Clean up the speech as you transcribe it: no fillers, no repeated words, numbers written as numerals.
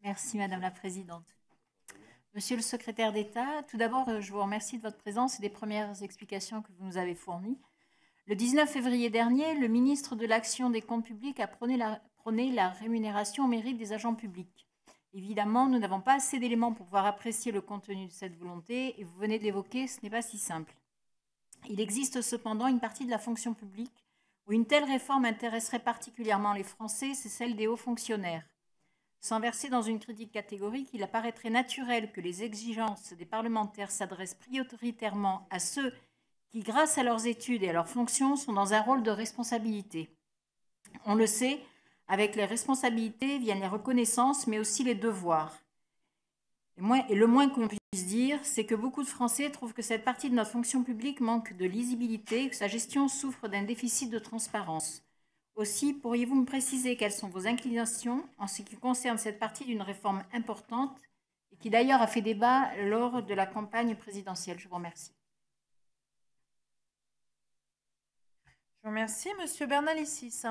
Merci Madame la Présidente. Monsieur le secrétaire d'État, tout d'abord, je vous remercie de votre présence et des premières explications que vous nous avez fournies. Le 19 février dernier, le ministre de l'Action des comptes publics a prôné la rémunération au mérite des agents publics. Évidemment, nous n'avons pas assez d'éléments pour pouvoir apprécier le contenu de cette volonté, et vous venez de l'évoquer, ce n'est pas si simple. Il existe cependant une partie de la fonction publique où une telle réforme intéresserait particulièrement les Français, c'est celle des hauts fonctionnaires. Sans verser dans une critique catégorique, il apparaîtrait naturel que les exigences des parlementaires s'adressent prioritairement à ceux qui, grâce à leurs études et à leurs fonctions, sont dans un rôle de responsabilité. On le sait, avec les responsabilités viennent les reconnaissances, mais aussi les devoirs. Et le moins qu'on puisse dire, c'est que beaucoup de Français trouvent que cette partie de notre fonction publique manque de lisibilité et que sa gestion souffre d'un déficit de transparence. Aussi, pourriez-vous me préciser quelles sont vos inclinations en ce qui concerne cette partie d'une réforme importante et qui d'ailleurs a fait débat lors de la campagne présidentielle? Je vous remercie. Je vous remercie. Monsieur Bernalicis.